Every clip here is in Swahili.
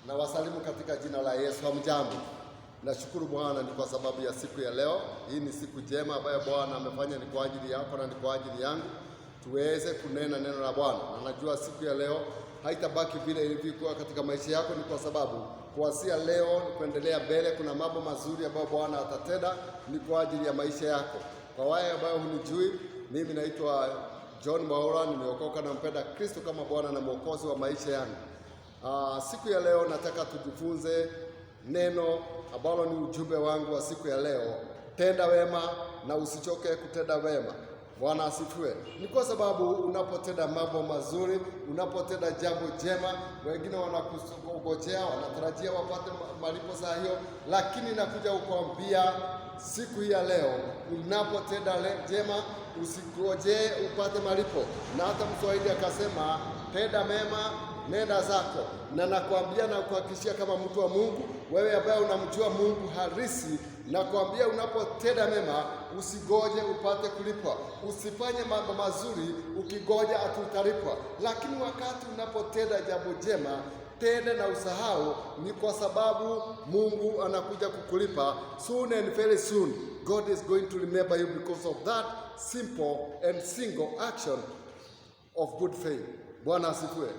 Na wasalimu katika jina la Yesu. Hamjambo. Nashukuru Bwana ni kwa sababu ya siku ya leo. Hii ni siku njema ambayo Bwana amefanya, ni kwa ajili yako na ni kwa ajili yangu. Tuweze kunena neno la Bwana. Na najua siku ya leo haitabaki vile ilivyokuwa katika maisha yako, ni kwa sababu kuanzia leo kuendelea mbele kuna mambo mazuri ambayo Bwana atatenda, ni kwa ajili ya maisha yako. Kwa wale ambao hunijui, mimi naitwa John Mwaura, nimeokoka na mpenda Kristo kama Bwana na Mwokozi wa maisha yangu. Siku ya leo nataka tujifunze neno ambalo ni ujumbe wangu wa siku ya leo: tenda wema na usichoke kutenda wema. Bwana asifiwe. Ni kwa sababu unapotenda mambo mazuri, unapotenda jambo jema, wengine wanakungojea, wanatarajia wapate malipo saa hiyo, lakini nakuja kukuambia siku hii ya leo, unapotenda jema usikojee upate malipo. Na hata Mswahili akasema tenda mema nenda zako. Na nakwambia na kuhakikishia kama mtu wa Mungu, wewe ambaye unamjua Mungu halisi, nakwambia unapotenda mema usigoje upate kulipwa. Usifanye mambo mazuri ukigoja atutalipwa. Lakini wakati unapotenda jambo jema, tenda na usahau, ni kwa sababu Mungu anakuja kukulipa soon, and very soon God is going to remember you because of that simple and single action of good faith. Bwana asifiwe.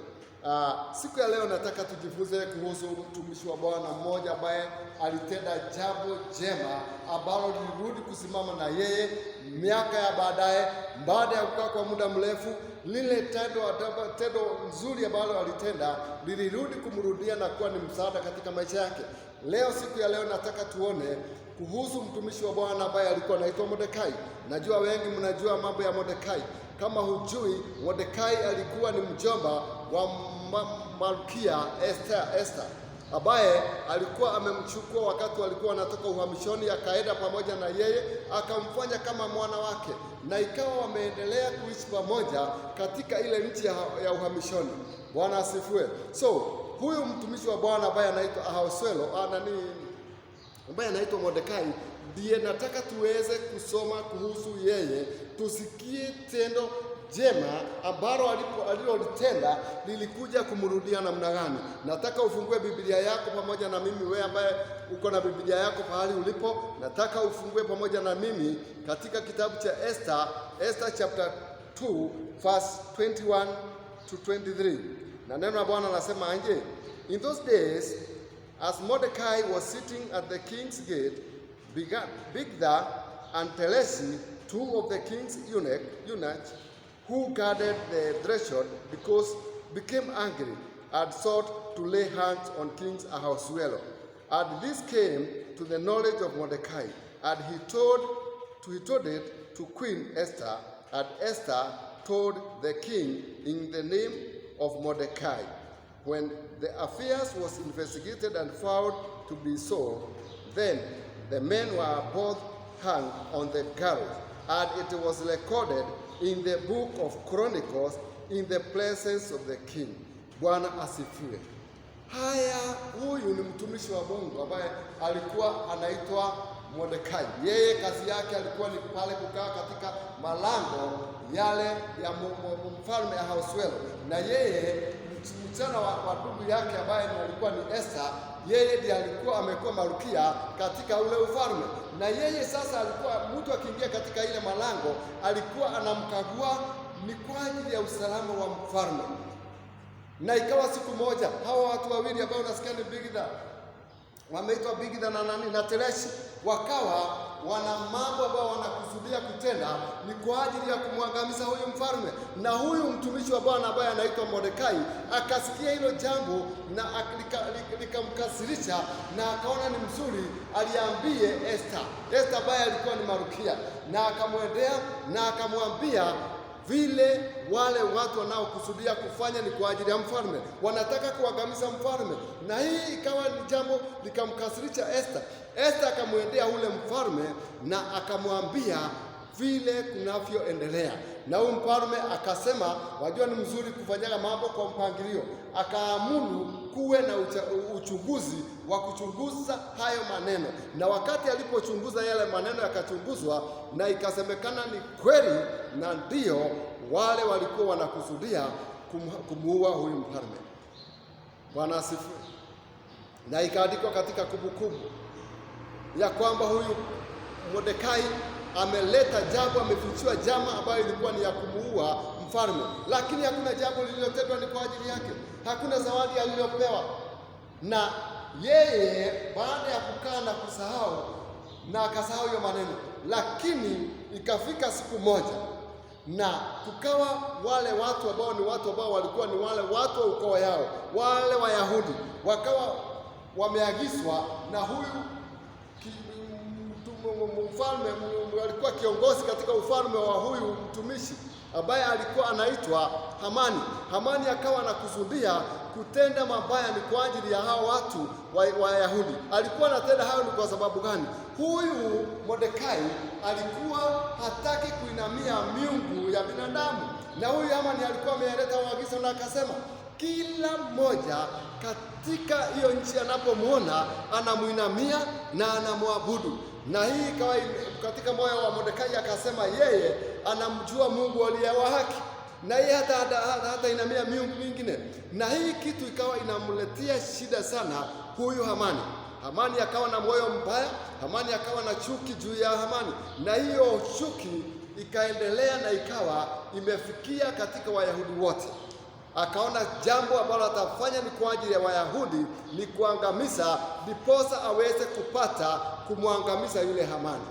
Siku ya leo nataka tujifunze kuhusu mtumishi wa Bwana mmoja ambaye alitenda jambo jema ambalo lilirudi kusimama na yeye miaka ya baadaye, baada ya kukaa kwa muda mrefu. Lile tendo nzuri ambalo alitenda lilirudi kumrudia na kuwa ni msaada katika maisha yake. Leo siku ya leo nataka tuone kuhusu mtumishi wa Bwana ambaye alikuwa anaitwa Mordekai. Najua wengi mnajua mambo ya Mordekai. Kama hujui, Mordekai alikuwa ni mjomba wa Malkia Esther ambaye alikuwa amemchukua wakati walikuwa wanatoka uhamishoni, akaenda pamoja na yeye, akamfanya kama mwana wake, na ikawa wameendelea kuishi pamoja katika ile nchi ya uhamishoni. Bwana asifiwe. So huyu mtumishi wa Bwana ambaye anaitwa Ahasuero ambaye anaitwa Mordekai, ndiye nataka tuweze kusoma kuhusu yeye, tusikie tendo jema ambalo alilolitenda lilikuja kumrudia namna gani. Nataka ufungue Biblia yako pamoja na mimi. Wewe ambaye uko na Biblia yako pahali ulipo, nataka ufungue pamoja na mimi katika kitabu cha Esther chapter 2 verse 21 to 23. Na neno la Bwana nasema anje: In those days, as Mordecai was sitting at the king's gate, Bigtha and Tereshi, two of the king's eunuchs, who guarded the threshold, became angry and sought to lay hands on King Ahasuero. And this came to the knowledge of Mordecai, and he told it to Queen Esther, and Esther told the king in the name of Mordecai. When the affairs was investigated and found to be so, then the men were both hung on the gallows, and it was recorded in the book of Chronicles in the presence of the king. Bwana asifiwe. Haya, huyu ni mtumishi wa Mungu ambaye alikuwa anaitwa Mordekai. Yeye kazi yake alikuwa ni pale kukaa katika malango yale ya mfalme Ahasuero, na yeye msichana wa ndugu yake ambaye alikuwa ni Esther, yeye ndiye alikuwa amekuwa malkia katika ule ufalme. Na yeye sasa alikuwa mtu akiingia katika ile malango alikuwa anamkagua, ni kwa ajili ya usalama wa mfalme. Na ikawa siku moja hawa watu wawili ambao unasikia ni Bigtha, wameitwa Bigtha na Tereshi, wakawa wana mambo ambao wanakusudia kutenda, ni kwa ajili ya kumwangamiza huyu mfalme. Na huyu mtumishi wa Bwana ambaye anaitwa Mordekai akasikia hilo jambo na likamkasirisha, na akaona ni mzuri aliambie Esther ambaye alikuwa ni malkia, na akamwendea na akamwambia vile wale watu wanaokusudia kufanya ni kwa ajili ya mfalme, wanataka kuangamiza mfalme. Na hii ikawa ni jambo likamkasirisha Esther. Esther akamwendea ule mfalme na akamwambia vile kunavyoendelea. Na huyu mfalme akasema, wajua ni mzuri kufanyaga mambo kwa mpangilio. Akaamuru kuwe na uchunguzi wa kuchunguza hayo maneno. Na wakati alipochunguza yale maneno yakachunguzwa, na ikasemekana ni kweli, na ndio wale walikuwa wanakusudia kumuua huyu mfalme. Bwana asifiwe. na ikaandikwa katika kumbukumbu ya kwamba huyu Mordekai ameleta jambo, amefichua jambo ambayo ilikuwa ni ya kumuua mfalme, lakini hakuna jambo lililotendwa ni kwa ajili yake, hakuna zawadi aliyopewa. Na yeye baada ya kukaa na kusahau, na akasahau hiyo maneno, lakini ikafika siku moja na kukawa wale watu ambao ni watu ambao walikuwa ni wale watu wa ukoo yao, wale Wayahudi wakawa wameagizwa na huyu mfalme, alikuwa kiongozi katika ufalme wa huyu mtumishi ambaye alikuwa anaitwa Hamani. Hamani akawa anakusudia kutenda mabaya ni kwa ajili ya hao watu wa Yahudi. Alikuwa anatenda hayo ni kwa sababu gani? Huyu Mordekai alikuwa hataki kuinamia miungu ya binadamu, na huyu Hamani alikuwa ameleta waagizo na akasema kila mmoja katika hiyo nchi anapomwona anamuinamia na anamwabudu. Na hii ikawa katika moyo wa Mordekai, akasema yeye anamjua Mungu aliye wa haki, na yeye hata inamia miungu mingine. Na hii kitu ikawa inamletea shida sana huyu Hamani. Hamani akawa na moyo mbaya, Hamani akawa na chuki juu ya Hamani, na hiyo chuki ikaendelea na ikawa imefikia katika Wayahudi wote. Akaona jambo ambalo atafanya ni kwa ajili ya Wayahudi ni kuangamiza, ndiposa aweze kupata kumwangamiza yule Hamani,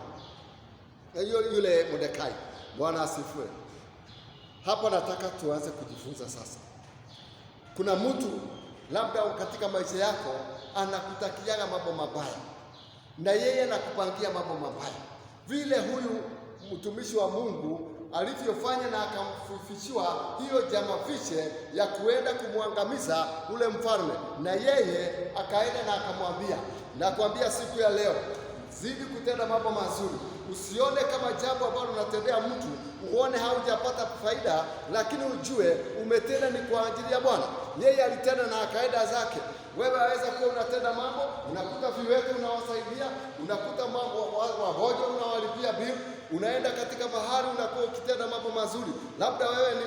yule Mordekai. Bwana asifiwe. Hapa nataka tuanze kujifunza sasa. Kuna mtu labda katika maisha yako anakutakiaga mambo mabaya, na yeye anakupangia mambo mabaya, vile huyu mtumishi wa Mungu alivyofanya na akamfichua hiyo jamafiche ya kuenda kumwangamiza ule mfalme, na yeye akaenda na akamwambia, nakwambia siku ya leo zidi kutenda mambo mazuri. Usione kama jambo ambalo unatendea mtu uone haujapata faida, lakini ujue umetenda ni kwa ajili ya Bwana. Yeye alitenda na akaenda zake. Wewe waweza kuwa unatenda mambo, unakuta viwete unawasaidia, unakuta mambo wagonjwa unawalipia bili, unaenda katika bahari unakuwa ukitenda mambo mazuri. Labda wewe ni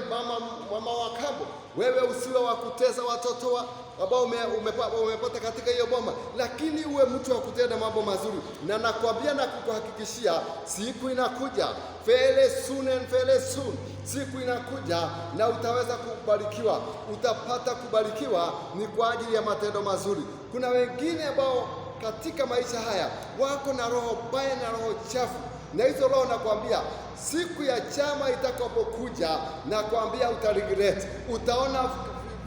mama wa kambo, wewe usiwe wa kuteza watoto ambao umepata katika hiyo boma, lakini uwe mtu wa kutenda mambo mazuri. Na nakwambia na kukuhakikishia, siku inakuja, very soon, siku inakuja na utaweza kubarikiwa. Utapata kubarikiwa ni kwa ajili ya matendo mazuri. Kuna wengine ambao katika maisha haya wako na roho mbaya na roho chafu, na hizo roho nakwambia siku ya chama itakapokuja, nakwambia utaregret. Utaona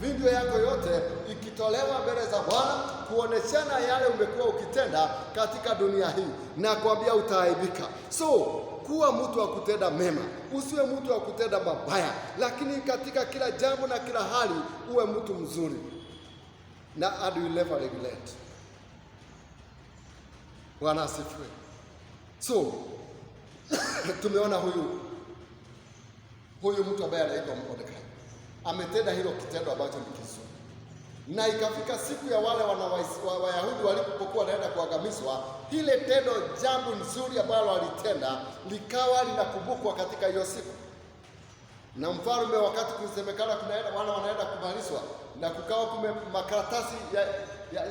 video yako yote ikitolewa mbele za Bwana kuoneshana yale umekuwa ukitenda katika dunia hii, nakwambia utaaibika. So kuwa mtu wa kutenda mema, usiwe mtu wa kutenda mabaya, lakini katika kila jambo na kila hali uwe mtu mzuri, na and you never regret. Bwana asifiwe. So tumeona huyu mtu ambaye anaitwa Mordekai ametenda hilo kitendo ambacho ni kizuri, na ikafika siku ya wale Wayahudi walipokuwa wanaenda kuangamizwa, ile tendo jambo nzuri ambalo walitenda likawa linakumbukwa katika hiyo siku. Na mfalme, wakati kusemekana wanaenda kumalizwa, na kukawa makaratasi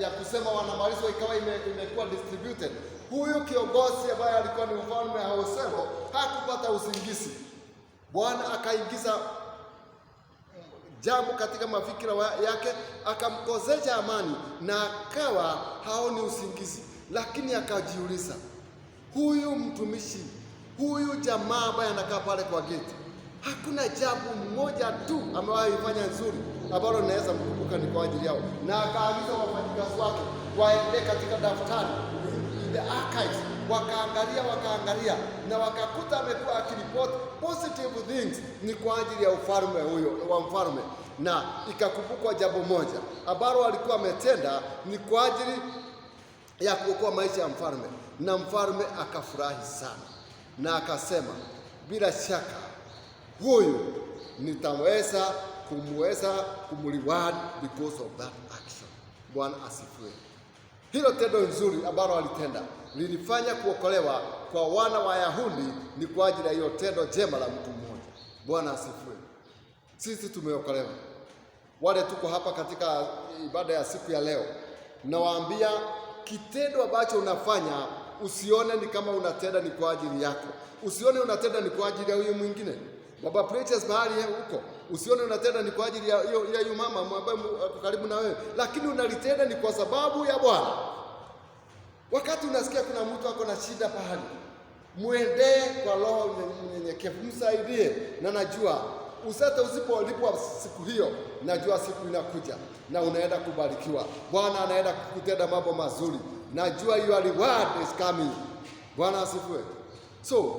ya kusema wanamalizwa ikawa imekuwa distributed, huyu kiongozi ambaye alikuwa ni mfalme Ahasuero hakupata usingizi. Bwana akaingiza jambo katika mafikira yake, akamkosesha amani, na akawa haoni usingizi. Lakini akajiuliza, huyu mtumishi, huyu jamaa ambaye anakaa pale kwa geti, hakuna jambo moja tu amewahi fanya nzuri ambalo naweza kukumbuka ni kwa ajili yao. Na akaagiza wafanyikazi wake waende katika daftari, the archives, wakaangalia na wakakuta amekuwa akiripoti positive things ni kwa ajili ya ufalme huyo wa mfalme. Na ikakumbukwa jambo moja ambalo alikuwa ametenda ni kwa ajili ya kuokoa maisha ya mfalme, na mfalme akafurahi sana na akasema, bila shaka huyu nitaweza kumreward because of that action. Bwana asifiwe. Hilo tendo nzuri ambalo alitenda lilifanya kuokolewa kwa wana wa Yahudi ni kwa ajili ya hiyo tendo jema la mtu mmoja. Bwana asifiwe. Sisi tumeokolewa, wale tuko hapa katika ibada ya siku ya leo, nawaambia kitendo ambacho unafanya usione ni kama unatenda ni kwa ajili yako. Usione unatenda ni kwa ajili ya huyo mwingine. Baba Precious bahari huko. Usione unatenda ni kwa ajili ya hiyo mama ambaye ako karibu na wewe, lakini unalitenda ni kwa sababu ya Bwana. Wakati unasikia kuna mtu ako na shida pahali, muendee kwa roho mnyenyekevu, msaidie, na najua usata usipolipwa siku hiyo, najua siku inakuja na unaenda kubarikiwa. Bwana anaenda kukutenda mambo mazuri. Najua your reward is coming. Bwana asifiwe. So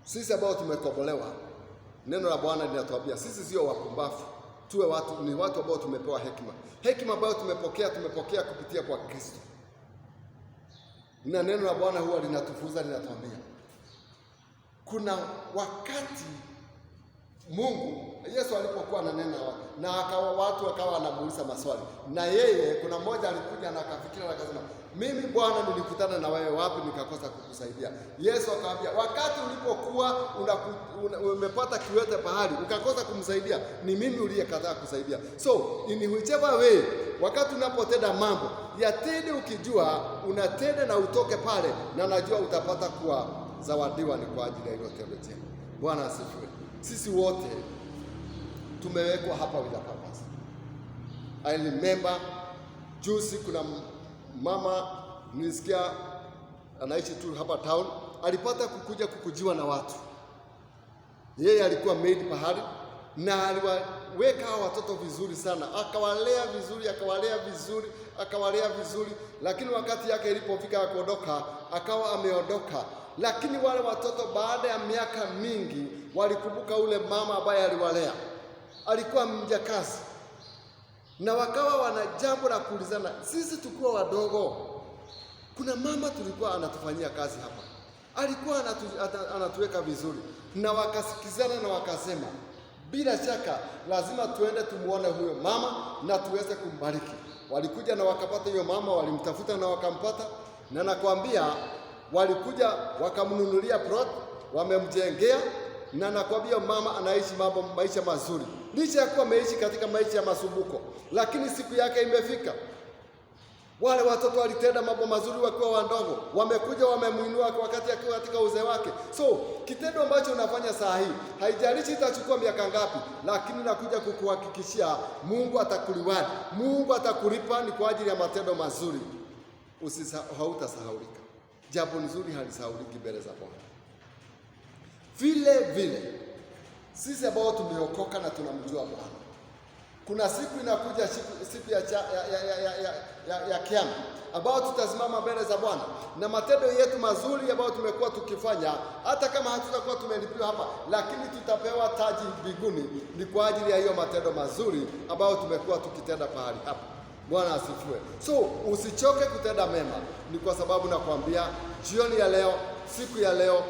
sisi ambao tumekombolewa, neno la Bwana linatuambia sisi sio wapumbavu, tuwe watu, ni watu ambao tumepewa hekima. Hekima ambayo tumepokea kupitia kwa Kristo. Na neno la Bwana huwa linatufunza, linatuambia kuna wakati Mungu Yesu alipokuwa ananena na watu wakawa wanamuuliza maswali, na yeye kuna mmoja alikuja na akafikiria na akasema, mimi Bwana nilikutana na wewe wapi nikakosa kukusaidia? Yesu akamwambia, wakati ulipokuwa umepata kiwete pahali ukakosa kumsaidia, ni mimi uliyekataa kusaidia. So in whichever way, wakati unapotenda mambo yatende ukijua unatenda na utoke pale, na najua utapata kuwa zawadiwa ni kwa ajili ya hilo tendo jema. Bwana asifiwe. Sisi wote tumewekwa hapa with a purpose. I remember juzi kuna mama nilisikia anaishi tu hapa town, alipata kukuja kukujiwa na watu. Yeye alikuwa maid pahali na aliwaweka hao watoto vizuri sana, akawalea vizuri, lakini wakati yake ilipofika ya kuondoka, akawa ameondoka. Lakini wale watoto baada ya miaka mingi walikumbuka ule mama ambaye aliwalea, alikuwa mjakazi, na wakawa wana jambo la kuulizana. Sisi tukiwa wadogo, kuna mama tulikuwa anatufanyia kazi hapa, alikuwa anatuweka vizuri, na wakasikizana na wakasema, bila shaka lazima tuende tumuone huyo mama na tuweze kumbariki. Walikuja na wakapata hiyo mama, walimtafuta na wakampata, na nakwambia walikuja wakamnunulia plot, wamemjengea, na nakwambia mama anaishi maisha mazuri, licha ya kuwa ameishi katika maisha ya masumbuko, lakini siku yake imefika. Wale watoto walitenda mambo mazuri wakiwa wadogo, wamekuja wamemuinua wakati akiwa katika uzee wake. So kitendo ambacho unafanya saa hii, haijalishi itachukua miaka ngapi, lakini nakuja kukuhakikishia Mungu atakuliwadi, Mungu atakulipa, ni kwa ajili ya matendo mazuri. Hautasahaulika. Jambo nzuri halisahauliki mbele za Bwana. Vile vile sisi ambao tumeokoka na tunamjua Bwana, kuna siku inakuja, siku ya Kiyama, ambao tutasimama mbele za Bwana, na matendo yetu mazuri ambayo tumekuwa tukifanya, hata kama hatutakuwa tumelipiwa hapa, lakini tutapewa taji mbinguni, ni kwa ajili ya hiyo matendo mazuri ambayo tumekuwa tukitenda pahali hapa. Bwana asifiwe. So usichoke kutenda mema, ni kwa sababu nakwambia jioni ya leo, siku ya leo,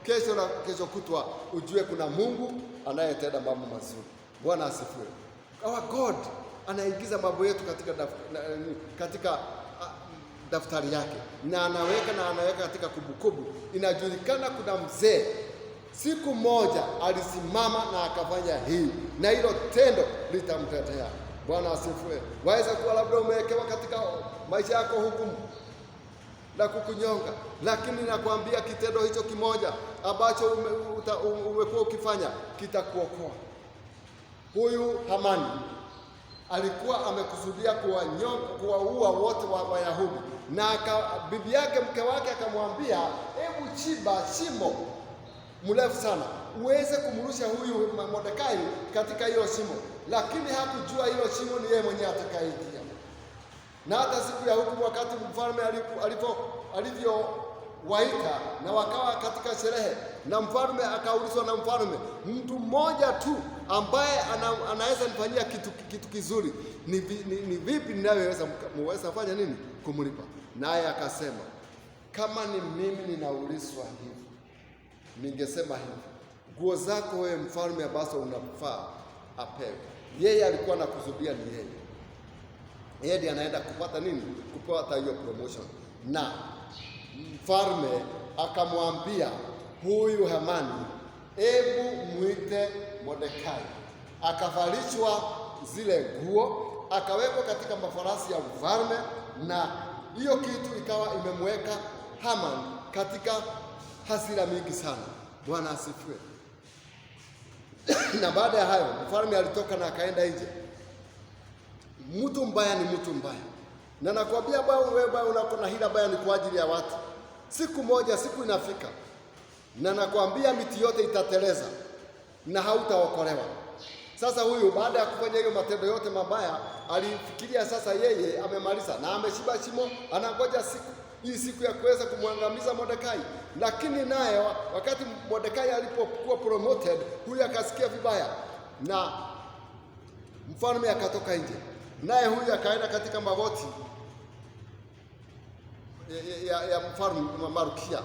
kesho na kesho kutwa, ujue kuna Mungu anayetenda mambo mazuri. Bwana asifiwe. Our God anaigiza mambo yetu katika daftari yake, na anaweka katika kumbukumbu. Inajulikana kuna mzee siku moja alisimama na akafanya hii, na hilo tendo litamtetea. Bwana asifiwe. Waweza kuwa labda umewekewa katika maisha yako hukumu na kukunyonga, lakini nakwambia kitendo hicho kimoja ambacho umekuwa ukifanya kitakuokoa. Huyu Hamani alikuwa amekusudia kuwaua wote wa Wayahudi, na bibi yake, mke wake, akamwambia, hebu chimba shimo mrefu sana uweze kumrusha huyu Mordekai katika hiyo shimo. Lakini hakujua hilo shimo ni yeye mwenyewe atakayeingia. Na hata siku ya hukumu, wakati mfalme alivyowaita na wakawa katika sherehe, na mfalme akaulizwa na mfalme, mtu mmoja tu ambaye anaweza nifanyia kitu kizuri, ni vipi ninaweza fanya nini kumlipa? Naye akasema, kama ni mimi ninaulizwa hivi, ningesema hivi, nguo zako wewe mfalme ambazo unafaa apewe. Yeye alikuwa anakusudia ni yeye ndiye anaenda kupata nini? Kupata hiyo promotion. Na mfalme akamwambia huyu Hamani, hebu muite Mordekai. Akavalishwa zile nguo, akawekwa katika mafarasi ya ufalme, na hiyo kitu ikawa imemweka Haman katika hasira mingi sana. Bwana asifiwe. Na baada ya hayo mfalme alitoka na akaenda nje. Mtu mbaya ni mtu mbaya, na nakwambia wewe unakuwa na hila mbaya ni kwa ajili ya watu. Siku moja, siku inafika, na nakwambia miti yote itateleza na hautaokolewa. Sasa huyu baada ya kufanya hiyo matendo yote mabaya, alifikiria sasa yeye amemaliza na ameshiba shimo, anangoja siku ya kuweza kumwangamiza Mordekai. Lakini naye wakati Mordekai alipokuwa promoted, huyu akasikia vibaya na mfalme akatoka nje, naye huyu akaenda katika magoti ya mfalme Malkia,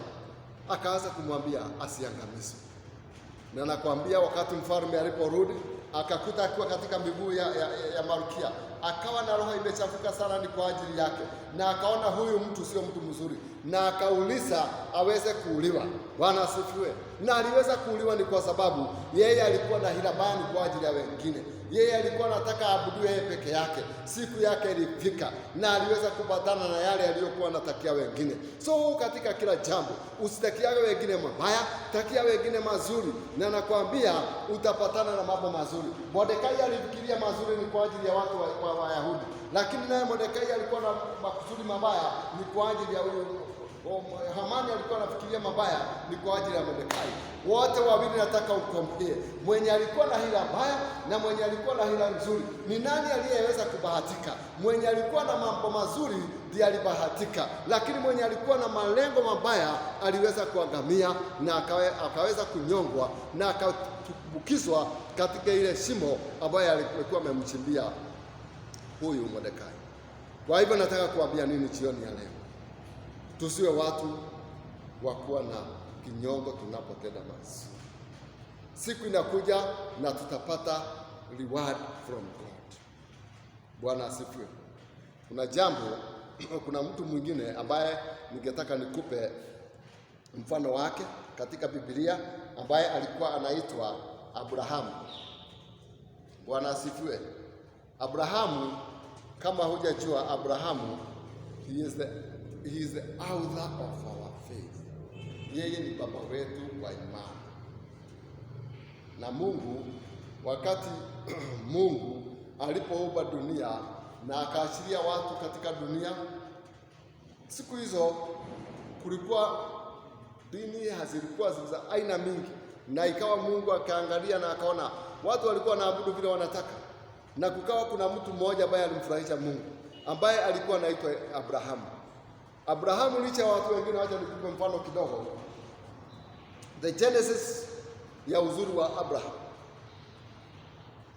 akaanza kumwambia asiangamizwe. Na nakwambia wakati mfalme aliporudi akakuta akiwa katika miguu ya Malkia, akawa na roho imechafuka sana ni kwa ajili yake, na akaona huyu mtu sio mtu mzuri, na akauliza aweze kuuliwa. Bwana asifiwe. Na aliweza kuuliwa ni kwa sababu yeye alikuwa na hila mbaya kwa ajili ya wengine. Yeye alikuwa anataka aabudu yeye peke yake. Siku yake ilifika na aliweza kupatana na yale aliyokuwa anatakia wengine. So katika kila jambo usitakia wengine mabaya, takia wengine mazuri, na nakwambia utapatana na mambo mazuri. Mordekai alifikiria mazuri ni kwa ajili ya watu wa Wayahudi, lakini naye Mordekai alikuwa na makusudi mabaya ni kwa ajili ya huyo Hamani. Alikuwa anafikiria mabaya ni kwa ajili ya Mordekai. Wote wawili nataka ukompare, mwenye alikuwa na hila mbaya na mwenye alikuwa na hila nzuri. Ni nani aliyeweza kubahatika? Mwenye alikuwa na mambo mazuri ndiye alibahatika, lakini mwenye alikuwa na malengo mabaya aliweza kuangamia na akaweza kunyongwa na akatumbukizwa katika ile shimo ambayo alikuwa amemchimbia huyu Mordekai. Kwa hivyo nataka kuambia nini jioni ya leo? Tusiwe watu wa kuwa na kinyongo tunapotenda mazuri. Siku inakuja na tutapata reward from God. Bwana asifiwe. Kuna mtu mwingine ambaye ningetaka nikupe mfano wake katika Biblia, ambaye alikuwa anaitwa Abrahamu. Bwana asifiwe. Abrahamu, kama hujajua, Abrahamu he is the author of our faith. Yeye ni baba wetu wa imani. Na Mungu, wakati Mungu alipoumba dunia na akaashiria watu katika dunia, siku hizo kulikuwa dini hazilikuwa za aina mingi, na ikawa Mungu akaangalia na akaona watu walikuwa wanaabudu vile wanataka, na kukawa kuna mtu mmoja ambaye alimfurahisha Mungu, ambaye alikuwa anaitwa Abrahamu. Abrahamu licha ya watu wengine, wacha nikupe mfano kidogo. The genesis ya uzuri wa Abraham.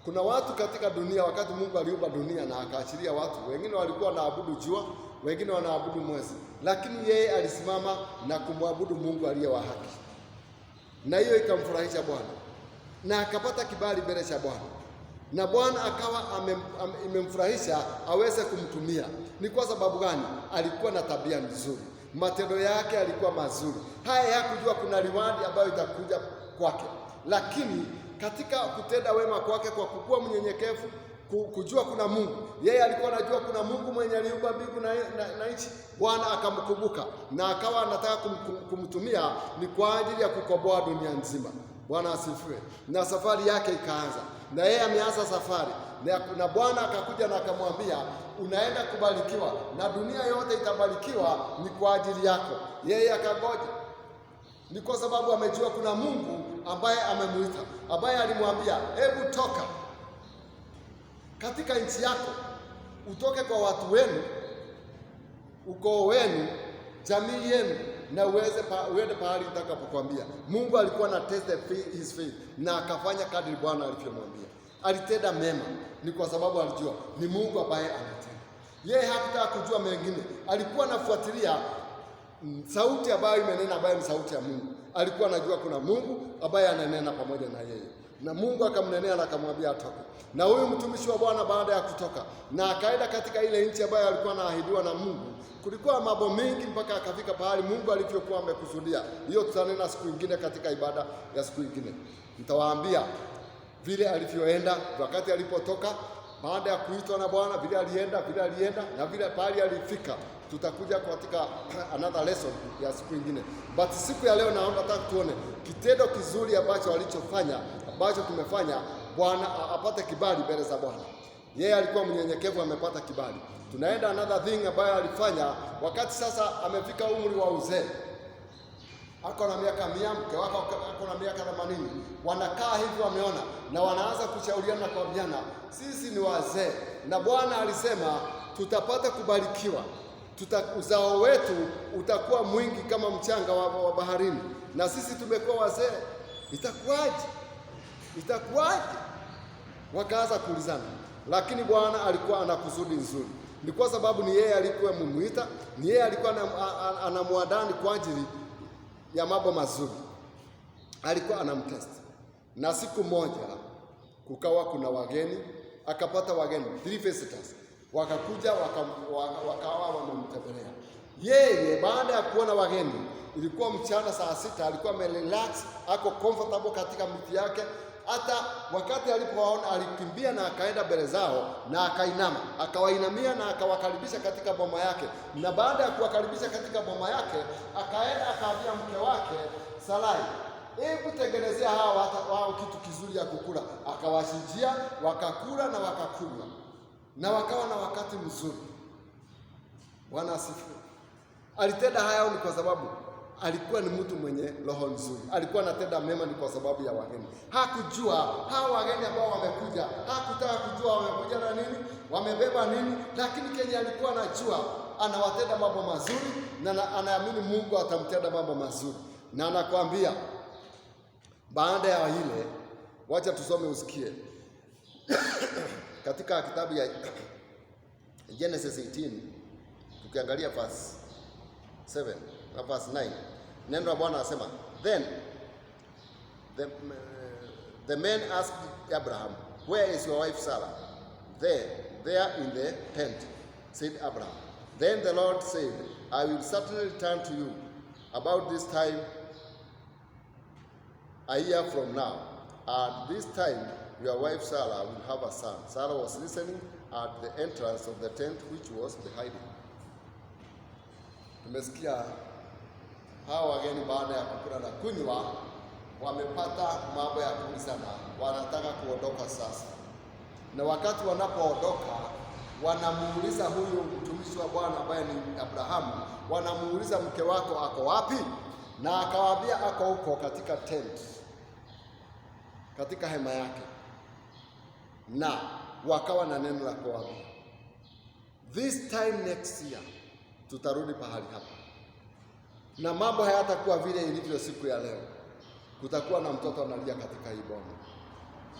Kuna watu katika dunia, wakati Mungu aliumba dunia na akaashiria watu, wengine walikuwa wanaabudu jua, wengine wanaabudu mwezi, lakini yeye alisimama na kumwabudu Mungu aliye wa haki, na hiyo ikamfurahisha Bwana na akapata kibali mbele cha Bwana, na Bwana akawa imemfurahisha aweze kumtumia. Ni kwa sababu gani? Alikuwa na tabia nzuri, matendo yake alikuwa mazuri. Haya hakujua kuna reward ambayo itakuja kwake, lakini katika kutenda wema kwake, kwa kuwa mnyenyekevu, kujua kuna Mungu, yeye alikuwa anajua kuna Mungu mwenye aliumba mbingu na nchi. Bwana akamkumbuka na akawa anataka kumtumia ni kwa ajili ya kukomboa dunia nzima. Bwana asifiwe. Na safari yake ikaanza, na yeye ameanza safari, na Bwana akakuja na akamwambia unaenda kubarikiwa na dunia yote itabarikiwa ni kwa ajili yako. Yeye akangoja, ni kwa sababu amejua kuna Mungu ambaye amemuita, ambaye alimwambia hebu toka katika nchi yako, utoke kwa watu wenu, ukoo wenu, jamii yenu, na uende pahali nitakapokuambia. Mungu alikuwa na test his faith na akafanya kadri Bwana alivyomwambia. Alitenda mema ni kwa sababu alijua ni Mungu ambaye anatenda. Yeye hakutaka kujua mengine, alikuwa anafuatilia sauti ambayo imenena, ambayo ni sauti ya Mungu. Alikuwa anajua kuna Mungu ambaye ananena pamoja na yeye, na Mungu akamnenea na akamwambia atoke. Na huyu mtumishi wa Bwana baada ya kutoka na akaenda katika ile nchi ambayo alikuwa anaahidiwa na Mungu, kulikuwa mambo mengi mpaka akafika pahali Mungu alivyokuwa amekusudia. Hiyo tutanena siku nyingine katika ibada ya siku nyingine. Nitawaambia vile alivyoenda wakati alipotoka baada ya kuitwa na Bwana, vile alienda na vile pale alifika. Tutakuja katika another lesson ya siku nyingine, but siku ya leo naomba tuone kitendo kizuri ambacho alichofanya, ambacho tumefanya Bwana apate kibali mbele za Bwana. Yeye alikuwa mnyenyekevu, amepata kibali. Tunaenda another thing ambayo alifanya wakati sasa amefika umri wa uzee. Ako na miaka 100, mke wake ako na miaka 80. Wanakaa hivi, wameona na wanaanza kushauriana kwa vijana, sisi ni wazee na Bwana alisema tutapata kubarikiwa, uzao wetu utakuwa mwingi kama mchanga wa baharini, na sisi tumekuwa wazee, itakuwaje? Wakaanza kuulizana, lakini Bwana alikuwa ana kusudi nzuri. Ni kwa sababu ni yeye alikuwa mumuita, ni yeye alikuwa anamwandaa kwa ajili ya mambo mazuri, alikuwa anamtest. Na siku moja kukawa kuna wageni, akapata wageni 3 visitors, wakakuja wakawa wamemtembelea yeye. Baada ya kuona wageni, ilikuwa mchana saa 6, alikuwa amerelax, ako comfortable katika miti yake. Hata wakati alipowaona alikimbia na akaenda mbele zao na akainama, akawainamia na akawakaribisha katika boma yake. Na baada ya kuwakaribisha katika boma yake, akaenda akaambia mke wake Sarai, hebu tengenezea hao kitu kizuri ya kukula. Akawashinjia, wakakula na wakakunywa na wakawa na wakati mzuri. Bwana asifiwe. Alitenda haya ni kwa sababu alikuwa ni mtu mwenye roho nzuri, alikuwa anatenda mema ni kwa sababu ya wageni. Hakujua hao wageni ambao wamekuja, hakutaka kujua wamekuja na nini, wamebeba nini, lakini Kenya alikuwa anajua anawatenda mambo mazuri na anaamini Mungu atamtenda mambo mazuri. Na anakuambia baada ya ile, wacha tusome usikie katika kitabu ya Genesis 18 tukiangalia verse 7 na verse 9. Neno la Bwana anasema, then the man asked Abraham, where is your wife Sarah? There in the tent, said Abraham. Then the Lord said, I will certainly return to you about this time a year from now. At this time your wife Sarah will have a son. Sarah was listening at the entrance of the tent which was behind him. Tumesikia hawa wageni baada ya kukula na kunywa wamepata mambo ya kuulizana, wanataka kuondoka sasa. Na wakati wanapoondoka, wanamuuliza huyu mtumishi wa Bwana ambaye ni Abrahamu, wanamuuliza mke wako ako wapi? Na akawaambia ako huko katika tent, katika hema yake. Na wakawa na neno la kuambia, this time next year tutarudi pahali hapa, na mambo hayatakuwa vile ilivyo siku ya leo. Kutakuwa na mtoto analia katika hii boma.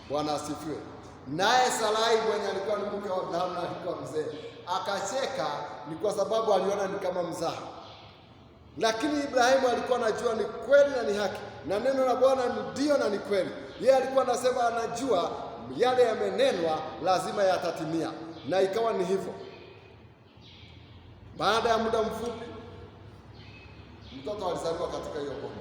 Bwana asifiwe. Naye Sarai mwenye alikuwa ni mke wa Abrahamu na alikuwa mzee, akacheka, ni kwa sababu aliona ni kama mzaha. Lakini Ibrahimu alikuwa anajua ni kweli na ni haki, na neno la Bwana ndio na ni kweli. Yeye alikuwa anasema anajua yale yamenenwa lazima yatatimia, na ikawa ni hivyo. Baada ya muda mfupi mtoto alizaliwa katika hiyo boma.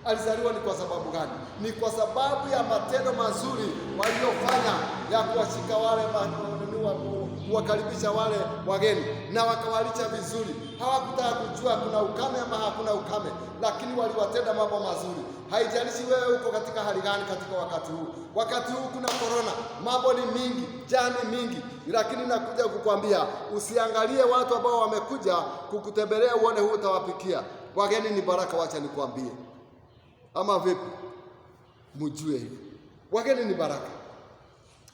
Alizaliwa ni kwa sababu gani? Ni kwa sababu ya matendo mazuri waliofanya ya kuwashika wale kuwakaribisha wale wageni na wakawalisha vizuri. Hawakutaka kujua kuna ukame ama hakuna ukame, lakini waliwatenda mambo mazuri. Haijalishi wewe uko katika hali gani katika wakati huu. Wakati huu kuna corona, mambo ni mingi, jani mingi, lakini nakuja kukwambia usiangalie watu ambao wamekuja kukutembelea uone huu utawapikia. Wageni ni baraka, wacha nikwambie. Ama vipi? Mjue hivi. Wageni ni baraka.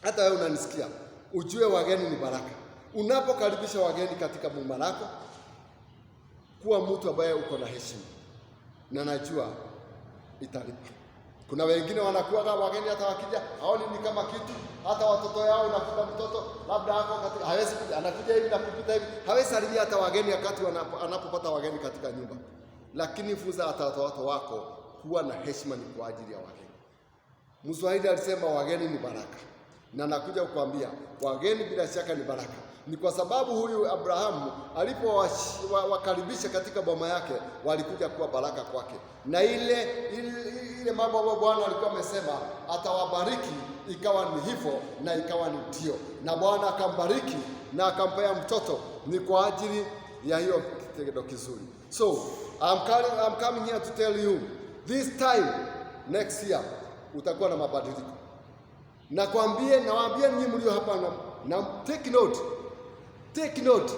Hata wewe unanisikia, ujue wageni ni baraka. Unapokaribisha wageni katika boma lako, kuwa mtu ambaye uko na heshima. Na najua italipa. Kuna wengine wanakuwa kama wageni, hata wakija haoni ni kama kitu. Hata watoto yao, unakuta mtoto labda hako katika hawezi kuja, anakuja hivi na kupita hivi, hawezi salimia hata wageni wakati anapopata wageni katika nyumba. Lakini funza hata watoto wako kuwa na heshima, ni kwa ajili ya wageni. Mswahili alisema wageni ni baraka, na nakuja kukwambia wageni bila shaka ni baraka. Ni kwa sababu huyu Abrahamu alipowakaribisha katika boma yake, walikuja kuwa baraka kwake. Na ile ile mambo ambayo Bwana alikuwa amesema atawabariki, ikawa ni hivyo na ikawa ni ndio, na Bwana akambariki na akampea mtoto. Ni kwa ajili ya hiyo kitendo kizuri. So I'm coming here to tell you this time next year utakuwa na mabadiliko. Nawaambia nyinyi mlio hapa na take note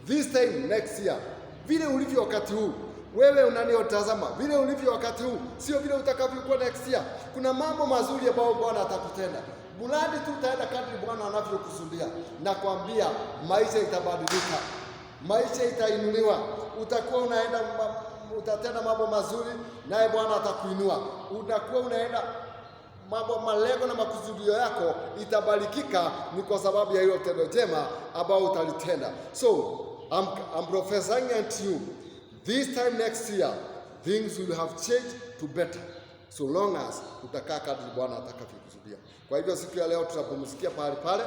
this time next year, vile ulivyo wakati huu, wewe unaniotazama, vile ulivyo wakati huu sio vile utakavyokuwa next year. Kuna mambo mazuri ambayo Bwana atakutenda. Buladi tu utaenda kadri Bwana anavyokusudia. Nakwambia maisha itabadilika. Maisha itainuliwa. Utakuwa utatenda mambo mazuri, naye Bwana atakuinua. Utakuwa unaenda malengo na makusudio yako itabarikika, ni kwa sababu ya hiyo tendo jema ambao utalitenda. So I'm prophesying unto you this time next year things will have changed to better, so long as utakaa kadri Bwana atakavyokusudia. Kwa hivyo siku ya leo tunapumzikia pale pale.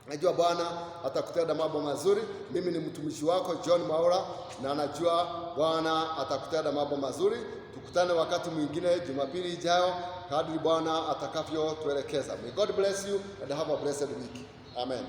Najua Bwana atakutenda mambo mazuri. Mimi ni mtumishi wako John Mwaura, na najua Bwana atakutenda mambo mazuri. Tukutane wakati mwingine Jumapili ijayo kadri Bwana atakavyotuelekeza. May God bless you and have a blessed week. Amen.